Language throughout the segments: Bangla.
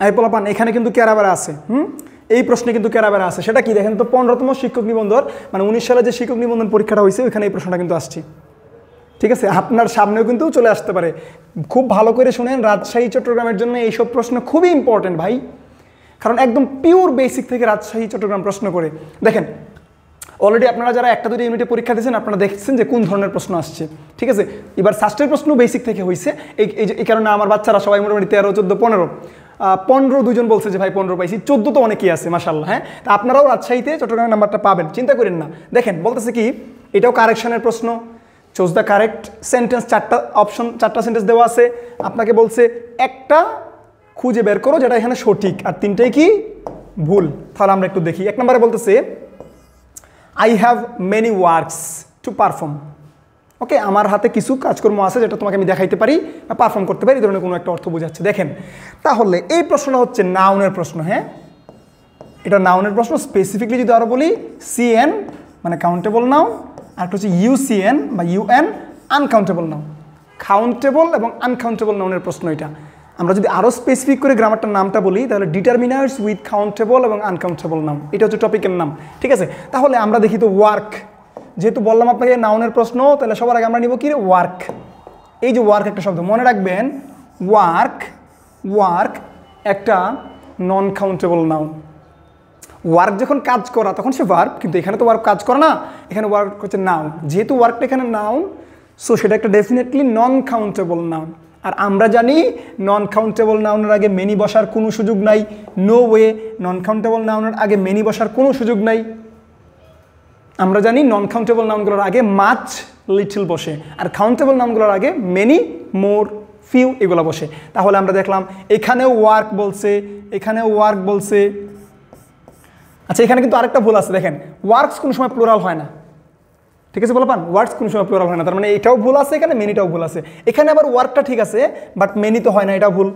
এই পোলাপান এখানে কিন্তু ক্যারাবেরা আছে, এই প্রশ্নে কিন্তু ক্যারাবেরা আছে। সেটা কি দেখেন তো, 15তম শিক্ষক নিবন্ধন মানে 19 সালে যে শিক্ষক নিবন্ধন পরীক্ষাটা হয়েছে ওইখানে এই প্রশ্নটা কিন্তু আসছে। ঠিক আছে, আপনার সামনেও কিন্তু চলে আসতে পারে। খুব ভালো করে শুনেন, রাজশাহী চট্টগ্রামের জন্য এইসব প্রশ্ন খুবই ইম্পর্টেন্ট ভাই, কারণ একদম পিওর বেসিক থেকে রাজশাহী চট্টগ্রাম প্রশ্ন করে। দেখেন অলরেডি আপনারা যারা 1-2 ইউনিটে পরীক্ষা দিয়েছেন আপনারা দেখছেন যে কোন ধরনের প্রশ্ন আসছে। ঠিক আছে, এবার ষষ্ঠের প্রশ্ন বেসিক থেকে হয়েছে, এই কারণে আমার বাচ্চারা সবাই মোটামুটি 13, 14, 15 দুজন বলছে যে ভাই 15 পাইছি, 14 তো অনেকেই আছে মাশাআল্লাহ। হ্যাঁ, তা আপনারাও রাজশাহীতে চট্টগ্রামের নাম্বারটা পাবেন, চিন্তা করেন না। দেখেন বলতেছে কি, এটাও কারেকশনের প্রশ্ন, চুজ দ্য কারেক্ট সেন্টেন্স, 4টা অপশন, 4টা সেন্টেন্স দেওয়া আছে। আপনাকে বলছে একটা খুঁজে বের করো যেটা এখানে সঠিক, আর 3টাই কি ভুল। তাহলে আমরা একটু দেখি। 1 নম্বরে বলতেছে I have many works to perform. Okay, আমার হাতে কিছু কাজকর্ম আছে যেটা তোমাকে আমি দেখাইতে পারি বা পারফর্ম করতে পারি, এই ধরনের কোনো একটা অর্থ বোঝাচ্ছে। দেখেন তাহলে এই প্রশ্নটা হচ্ছে নাউনের প্রশ্ন। হ্যাঁ, এটা নাউনের প্রশ্ন। স্পেসিফিকলি যদি আরও বলি, সিএন মানে কাউন্টেবল নাউন, আর একটা হচ্ছে ইউসিএন বা ইউএন আনকাউন্টেবল নাউন। কাউন্টেবল এবং আনকাউন্টেবল নাউনের প্রশ্ন এটা। আমরা যদি আরও স্পেসিফিক করে গ্রামারটার নামটা বলি তাহলে ডিটারমিনার্স উইথ কাউন্টেবল এবং আনকাউন্টেবল নাউন, এটা হচ্ছে টপিকের নাম। ঠিক আছে, তাহলে আমরা দেখি তো ওয়ার্ক, যেহেতু বললাম আপনাকে নাউনের প্রশ্ন, তাহলে সবার আগে আমরা নিব কি ওয়ার্ক। এই যে ওয়ার্ক একটা শব্দ, মনে রাখবেন ওয়ার্ক একটা নন কাউন্টেবল নাউন। ওয়ার্ক যখন কাজ করা তখন সে ভার্ব, কিন্তু এখানে তো ওয়ার্ক কাজ করে না, এখানে ওয়ার্ক হচ্ছে নাউন। যেহেতু ওয়ার্কটা এখানে নাউন, সো সেটা একটা ডেফিনেটলি নন কাউন্টেবল নাউন। আর আমরা জানি নন কাউন্টেবল নাউনের আগে মেনি বসার কোনো সুযোগ নাই, নো ওয়ে। নন কাউন্টেবল নাউনের আগে মেনি বসার কোনো সুযোগ নাই। আমরা জানি নন কাউন্টেবল নাউনগুলোর আগে মাচ, লিটল বসে, আর কাউন্টেবল নাউনগুলোর আগে মেনি, মোর, ফিউ এগুলো বসে। তাহলে আমরা দেখলাম এখানেও ওয়ার্ক বলছে, এখানেও ওয়ার্ক বলছে। আচ্ছা, এখানে কিন্তু আরেকটা ভুল আছে। দেখেন ওয়ার্কস কোনো সময় প্লুরাল হয় না। ঠিক আছে বলপান, ওয়ার্কস কোনো সময় প্লুরাল হয় না, তার মানে এটাও ভুল আছে, এখানে মেনিটাও ভুল আছে। এখানে আবার ওয়ার্কটা ঠিক আছে বাট মেনি তো হয় না, এটা ভুল।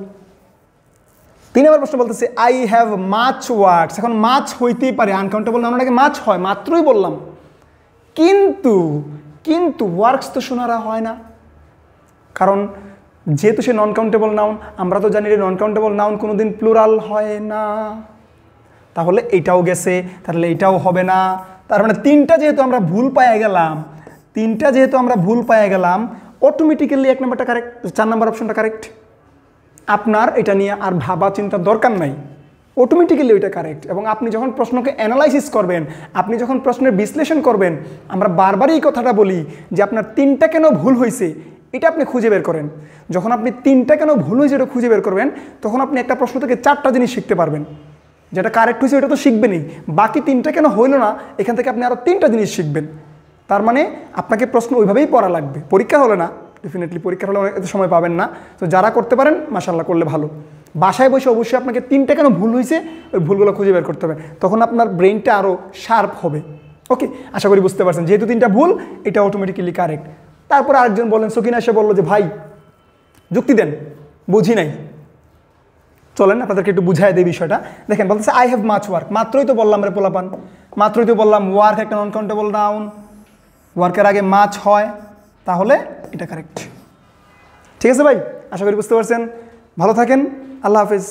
3 নম্বর প্রশ্ন বলতেছে আই হ্যাভ মাচ ওয়ার্কস। এখন মাচ হইতেই পারে, আনকাউন্টেবল নাউনের আগে মাচ হয়, মাত্রই বললাম, কিন্তু ওয়ার্কস তো শোনারা হয় না, কারণ যেহেতু সে নন কাউন্টেবল নাউন। আমরা তো জানি নন কাউন্টেবল নাউন কোনোদিন প্লুরাল হয় না। তাহলে এইটাও গেছে, তাহলে এইটাও হবে না। তার মানে 3টা যেহেতু আমরা ভুল পায়ে গেলাম, অটোমেটিক্যালি 1 নম্বরটা কারেক্ট, 4 নম্বর অপশনটা কারেক্ট। আপনার এটা নিয়ে আর ভাবা চিন্তার দরকার নাই, অটোমেটিক্যালি ওইটা কারেক্ট। এবং আপনি যখন প্রশ্নকে অ্যানালাইসিস করবেন, আপনি যখন প্রশ্নের বিশ্লেষণ করবেন, আমরা বারবারই এই কথাটা বলি যে আপনার 3টা কেন ভুল হয়েছে এটা আপনি খুঁজে বের করেন। যখন আপনি 3টা কেন ভুল হয়েছে এটা খুঁজে বের করবেন, তখন আপনি একটা প্রশ্ন থেকে 4টা জিনিস শিখতে পারবেন। যেটা কারেক্ট হয়েছে ওটা তো শিখবেনই, বাকি 3টা কেন হইল না এখান থেকে আপনি আরও 3টা জিনিস শিখবেন। তার মানে আপনাকে প্রশ্ন ওইভাবেই পড়া লাগবে। পরীক্ষা হলে না, ডেফিনেটলি পরীক্ষা হলে এত সময় পাবেন না। তো যারা করতে পারেন মাশাআল্লাহ, করলে ভালো। বাসায় বসে অবশ্যই আপনাকে 3টা কেন ভুল হয়েছে ওই ভুলগুলো খুঁজে বের করতে হবে, তখন আপনার ব্রেনটা আরও শার্প হবে। ওকে, আশা করি বুঝতে পারছেন। যেহেতু 3টা ভুল, এটা অটোমেটিক্যালি কারেক্ট। তারপরে আরেকজন বললেন, সকিনা এসে বললো যে ভাই যুক্তি দেন, বুঝি নাই। চলেন আপনাদেরকে একটু বুঝাই দেয় বিষয়টা। দেখেন বলতেছে আই হ্যাভ মাচ ওয়ার্ক, মাত্রই তো বললাম রে পোলাপান, মাত্রই তো বললাম ওয়ার্ক একটা নন কাউন্টেবল নাউন, ওয়ার্কের আগে মাচ হয়, তাহলে এটা কারেক্ট। ঠিক আছে ভাই, আশা করি বুঝতে পারছেন। ভালো থাকেন, আল্লাহ হাফেজ।